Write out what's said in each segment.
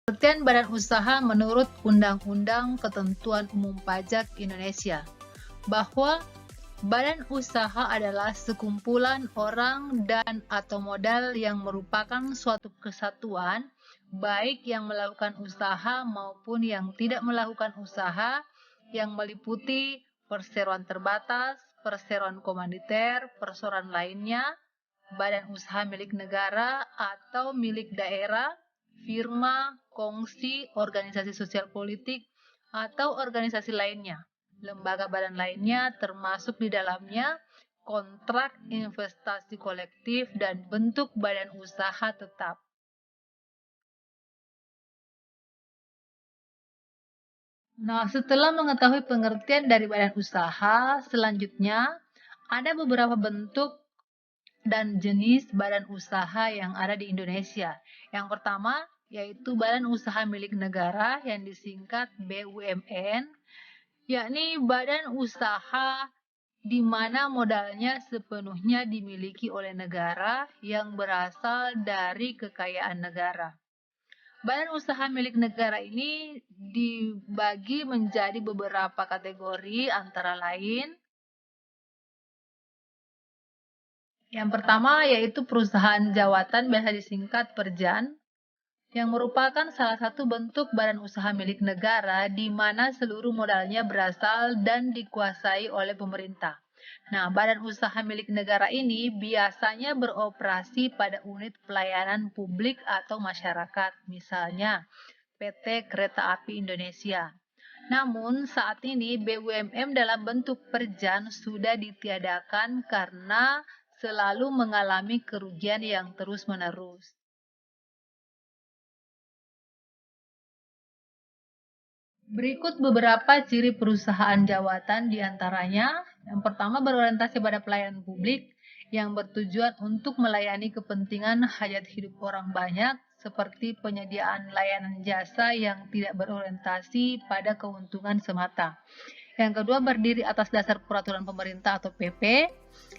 Pengertian badan usaha menurut Undang-Undang Ketentuan Umum Pajak Indonesia, bahwa badan usaha adalah sekumpulan orang dan atau modal yang merupakan suatu kesatuan, baik yang melakukan usaha maupun yang tidak melakukan usaha, yang meliputi perseroan terbatas, perseroan komanditer, perseroan lainnya, badan usaha milik negara atau milik daerah, firma, kongsi, organisasi sosial politik, atau organisasi lainnya. Lembaga badan lainnya termasuk di dalamnya kontrak investasi kolektif dan bentuk badan usaha tetap. Nah, setelah mengetahui pengertian dari badan usaha, selanjutnya ada beberapa bentuk dan jenis badan usaha yang ada di Indonesia. Yang pertama yaitu badan usaha milik negara yang disingkat BUMN, yakni badan usaha di mana modalnya sepenuhnya dimiliki oleh negara yang berasal dari kekayaan negara. Badan usaha milik negara ini dibagi menjadi beberapa kategori, antara lain yang pertama yaitu perusahaan jawatan, biasa disingkat Perjan, yang merupakan salah satu bentuk badan usaha milik negara di mana seluruh modalnya berasal dan dikuasai oleh pemerintah. Nah, badan usaha milik negara ini biasanya beroperasi pada unit pelayanan publik atau masyarakat, misalnya PT Kereta Api Indonesia. Namun, saat ini BUMN dalam bentuk Perjan sudah ditiadakan karena selalu mengalami kerugian yang terus-menerus. Berikut beberapa ciri perusahaan jawatan, diantaranya yang pertama berorientasi pada pelayanan publik yang bertujuan untuk melayani kepentingan hajat hidup orang banyak, seperti penyediaan layanan jasa yang tidak berorientasi pada keuntungan semata. Yang kedua berdiri atas dasar peraturan pemerintah atau PP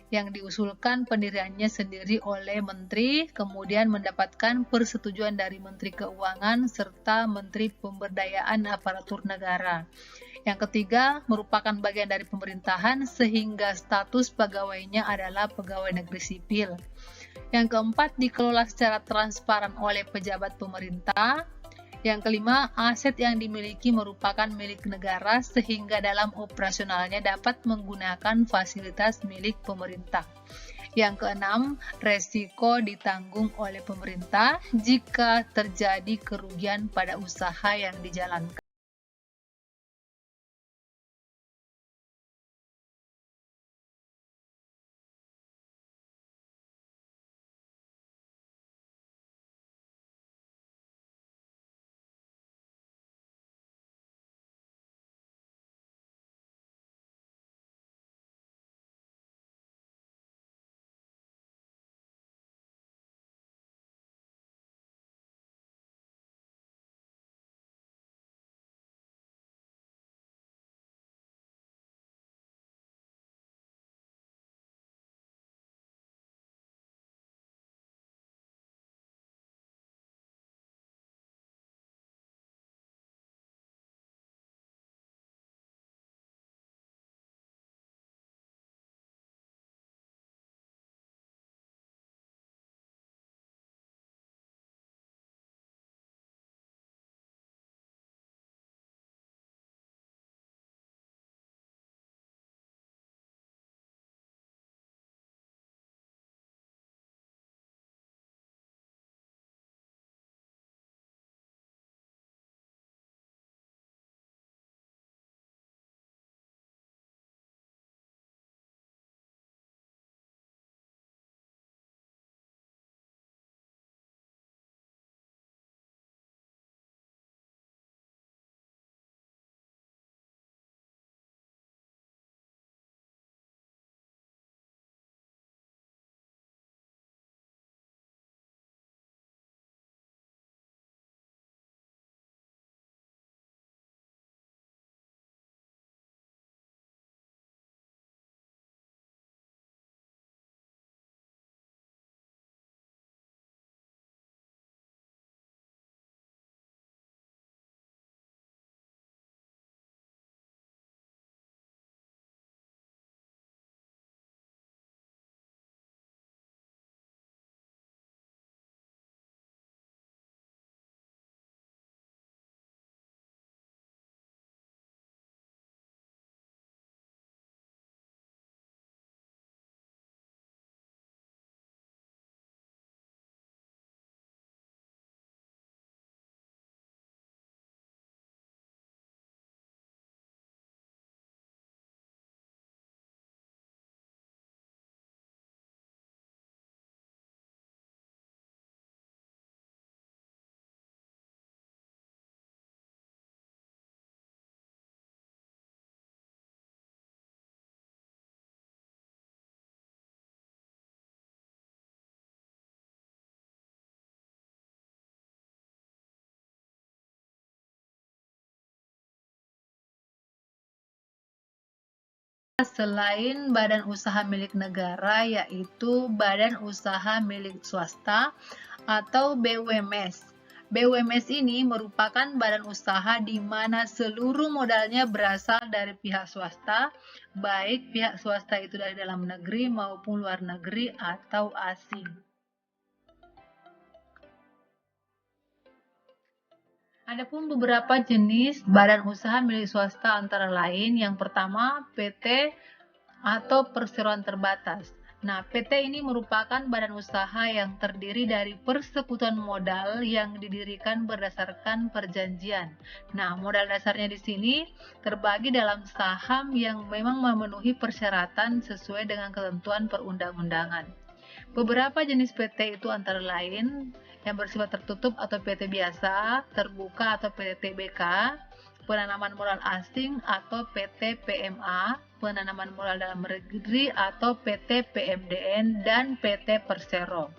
yang diusulkan pendiriannya sendiri oleh Menteri, kemudian mendapatkan persetujuan dari Menteri Keuangan serta Menteri Pemberdayaan Aparatur Negara. Yang ketiga, merupakan bagian dari pemerintahan sehingga status pegawainya adalah pegawai negeri sipil. Yang keempat, dikelola secara transparan oleh pejabat pemerintah. Yang kelima, aset yang dimiliki merupakan milik negara sehingga dalam operasionalnya dapat menggunakan fasilitas milik pemerintah. Yang keenam, resiko ditanggung oleh pemerintah jika terjadi kerugian pada usaha yang dijalankan. selain badan usaha milik negara, yaitu badan usaha milik swasta atau BUMS. BUMS ini merupakan badan usaha di mana seluruh modalnya berasal dari pihak swasta, baik pihak swasta itu dari dalam negeri maupun luar negeri atau asing. Adapun beberapa jenis badan usaha milik swasta antara lain, yang pertama PT atau perseroan terbatas. Nah, PT ini merupakan badan usaha yang terdiri dari persekutuan modal yang didirikan berdasarkan perjanjian. Nah, modal dasarnya di sini terbagi dalam saham yang memang memenuhi persyaratan sesuai dengan ketentuan perundang-undangan. Beberapa jenis PT itu antara lain yang bersifat tertutup atau PT biasa, terbuka atau PT TBK, penanaman modal asing atau PT PMA, penanaman modal dalam negeri atau PT PMDN, dan PT Persero.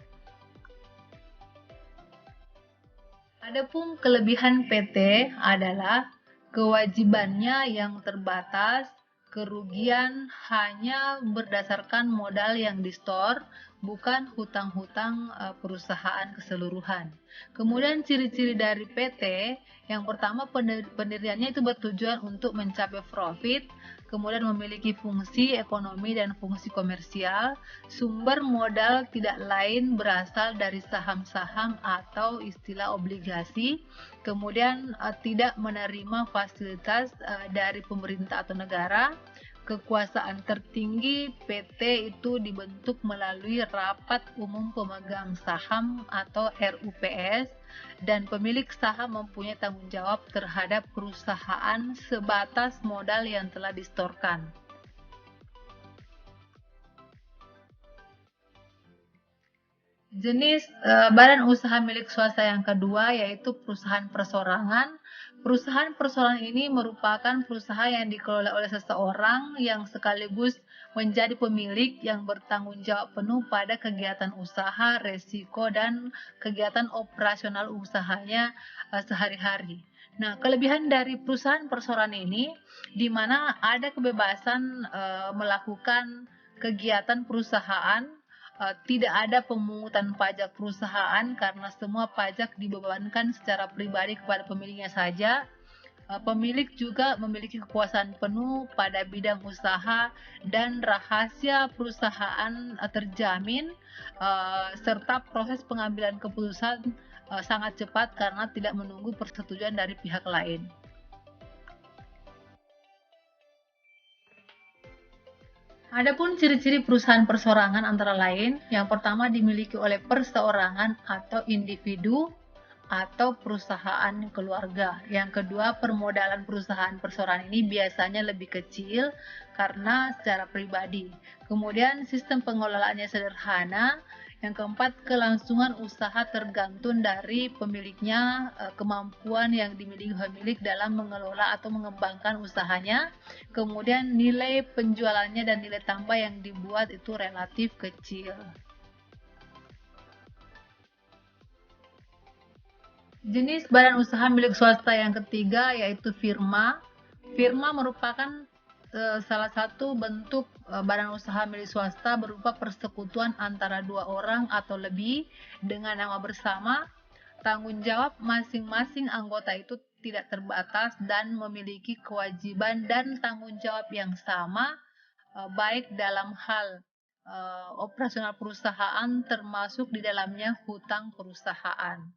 Adapun kelebihan PT adalah kewajibannya yang terbatas, kerugian hanya berdasarkan modal yang di-store, bukan hutang-hutang perusahaan keseluruhan. Kemudian ciri-ciri dari PT, yang pertama pendiriannya itu bertujuan untuk mencapai profit, kemudian memiliki fungsi ekonomi dan fungsi komersial, sumber modal tidak lain berasal dari saham-saham atau istilah obligasi, kemudian tidak menerima fasilitas dari pemerintah atau negara. Kekuasaan tertinggi PT itu dibentuk melalui Rapat Umum Pemegang Saham atau RUPS, dan pemilik saham mempunyai tanggung jawab terhadap perusahaan sebatas modal yang telah distorkan. Jenis badan usaha milik swasta yang kedua yaitu perusahaan persorangan. Perusahaan persorangan ini merupakan perusahaan yang dikelola oleh seseorang yang sekaligus menjadi pemilik yang bertanggung jawab penuh pada kegiatan usaha, resiko, dan kegiatan operasional usahanya sehari-hari. Nah, kelebihan dari perusahaan persorangan ini di mana ada kebebasan melakukan kegiatan perusahaan, tidak ada pemungutan pajak perusahaan karena semua pajak dibebankan secara pribadi kepada pemiliknya saja. Pemilik juga memiliki kekuasaan penuh pada bidang usaha dan rahasia perusahaan terjamin, serta proses pengambilan keputusan sangat cepat karena tidak menunggu persetujuan dari pihak lain. Adapun ciri-ciri perusahaan persorangan antara lain, yang pertama dimiliki oleh perseorangan atau individu atau perusahaan keluarga. Yang kedua, permodalan perusahaan persorangan ini biasanya lebih kecil karena secara pribadi. Kemudian sistem pengelolaannya sederhana. Yang keempat, kelangsungan usaha tergantung dari pemiliknya, kemampuan yang dimiliki pemilik dalam mengelola atau mengembangkan usahanya. Kemudian nilai penjualannya dan nilai tambah yang dibuat itu relatif kecil. Jenis badan usaha milik swasta yang ketiga yaitu firma. Firma merupakan salah satu bentuk badan usaha milik swasta berupa persekutuan antara dua orang atau lebih dengan nama bersama. Tanggung jawab masing-masing anggota itu tidak terbatas dan memiliki kewajiban dan tanggung jawab yang sama, baik dalam hal operasional perusahaan termasuk di dalamnya hutang perusahaan.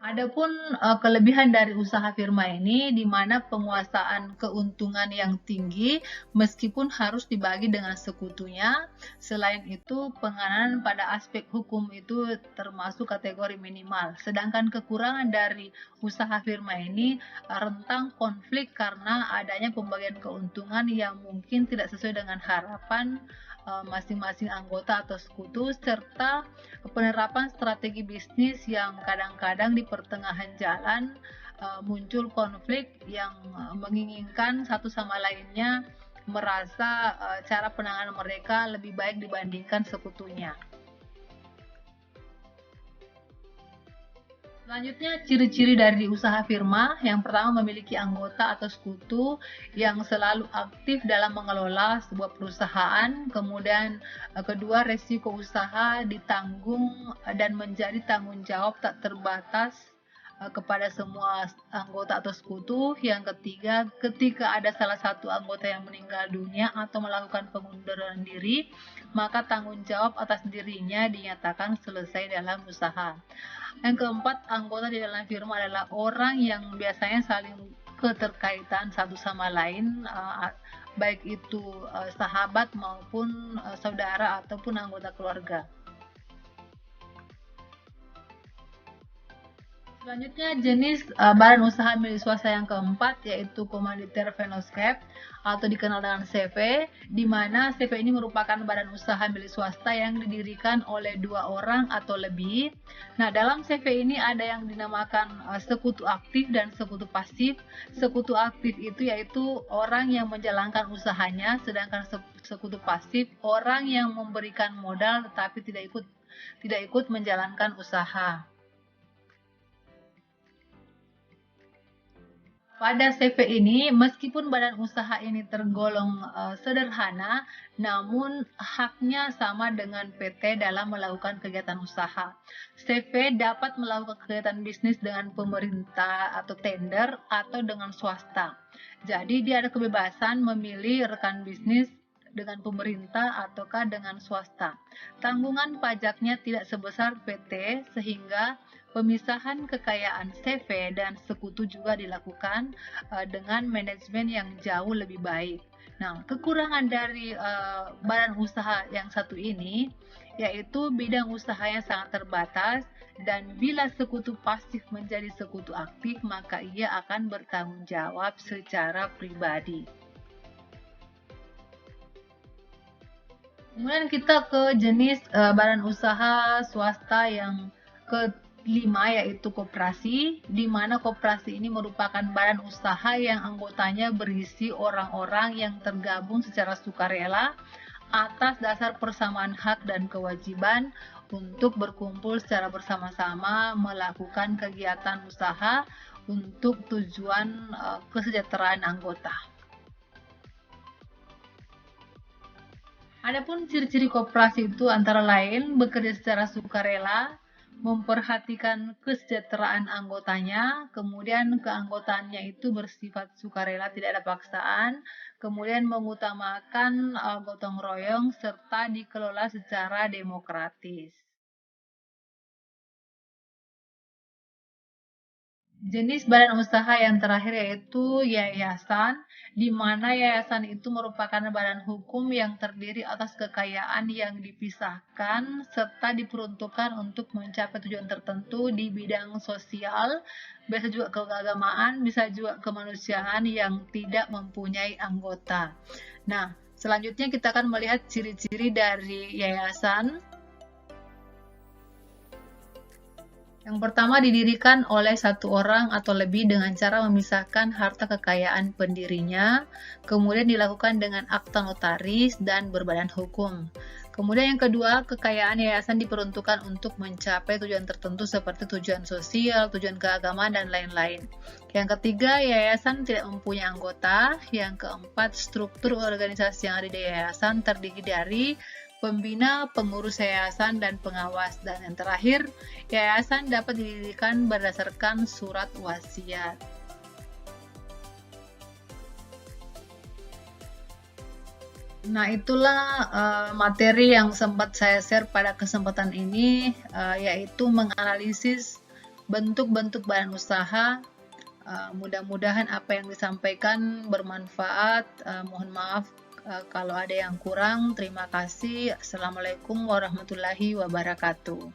Adapun kelebihan dari usaha firma ini di mana penguasaan keuntungan yang tinggi meskipun harus dibagi dengan sekutunya. Selain itu, penganan pada aspek hukum itu termasuk kategori minimal. Sedangkan kekurangan dari usaha firma ini rentang konflik karena adanya pembagian keuntungan yang mungkin tidak sesuai dengan harapan masing-masing anggota atau sekutu, serta penerapan strategi bisnis yang kadang-kadang di pertengahan jalan muncul konflik yang menginginkan satu sama lainnya merasa cara penanganan mereka lebih baik dibandingkan sekutunya. Selanjutnya, ciri-ciri dari usaha firma. Yang pertama, memiliki anggota atau sekutu yang selalu aktif dalam mengelola sebuah perusahaan. Kemudian, kedua, resiko usaha ditanggung dan menjadi tanggung jawab tak terbatas kepada semua anggota atau sekutu. Yang ketiga, ketika ada salah satu anggota yang meninggal dunia atau melakukan pengunduran diri, maka tanggung jawab atas dirinya dinyatakan selesai dalam usaha. Yang keempat, anggota di dalam firma adalah orang yang biasanya saling keterkaitan satu sama lain, baik itu sahabat maupun saudara ataupun anggota keluarga. Selanjutnya, jenis badan usaha milik swasta yang keempat yaitu Commandeer Vennootschap atau dikenal dengan CV, di mana CV ini merupakan badan usaha milik swasta yang didirikan oleh 2 orang atau lebih. Nah, dalam CV ini ada yang dinamakan sekutu aktif dan sekutu pasif. Sekutu aktif itu yaitu orang yang menjalankan usahanya, sedangkan sekutu pasif orang yang memberikan modal tetapi tidak ikut menjalankan usaha. Pada CV ini, meskipun badan usaha ini tergolong sederhana, namun haknya sama dengan PT dalam melakukan kegiatan usaha. CV dapat melakukan kegiatan bisnis dengan pemerintah atau tender atau dengan swasta. Jadi dia ada kebebasan memilih rekan bisnis dengan pemerintah ataukah dengan swasta. Tanggungan pajaknya tidak sebesar PT sehingga pemisahan kekayaan CV dan sekutu juga dilakukan dengan manajemen yang jauh lebih baik. Nah, kekurangan dari badan usaha yang satu ini yaitu bidang usahanya sangat terbatas, dan bila sekutu pasif menjadi sekutu aktif, maka ia akan bertanggung jawab secara pribadi. Kemudian kita ke jenis badan usaha swasta yang kelima yaitu koperasi, di mana koperasi ini merupakan badan usaha yang anggotanya berisi orang-orang yang tergabung secara sukarela atas dasar persamaan hak dan kewajiban untuk berkumpul secara bersama-sama melakukan kegiatan usaha untuk tujuan kesejahteraan anggota. Adapun ciri-ciri koperasi itu antara lain bekerja secara sukarela, memperhatikan kesejahteraan anggotanya, kemudian keanggotaannya itu bersifat sukarela, tidak ada paksaan, kemudian mengutamakan gotong royong serta dikelola secara demokratis. Jenis badan usaha yang terakhir yaitu yayasan, di mana yayasan itu merupakan badan hukum yang terdiri atas kekayaan yang dipisahkan serta diperuntukkan untuk mencapai tujuan tertentu di bidang sosial, bisa juga keagamaan, bisa juga kemanusiaan yang tidak mempunyai anggota. Nah, selanjutnya kita akan melihat ciri-ciri dari yayasan. Yang pertama, didirikan oleh satu orang atau lebih dengan cara memisahkan harta kekayaan pendirinya, kemudian dilakukan dengan akta notaris dan berbadan hukum. Kemudian yang kedua, kekayaan yayasan diperuntukkan untuk mencapai tujuan tertentu seperti tujuan sosial, tujuan keagamaan, dan lain-lain. Yang ketiga, yayasan tidak mempunyai anggota. Yang keempat, struktur organisasi yang ada di yayasan terdiri dari pembina, pengurus yayasan, dan pengawas. Dan yang terakhir, yayasan dapat didirikan berdasarkan surat wasiat. Nah, itulah materi yang sempat saya share pada kesempatan ini, yaitu menganalisis bentuk-bentuk badan usaha. Mudah-mudahan apa yang disampaikan bermanfaat. Mohon maaf kalau ada yang kurang. Terima kasih. Assalamualaikum warahmatullahi wabarakatuh.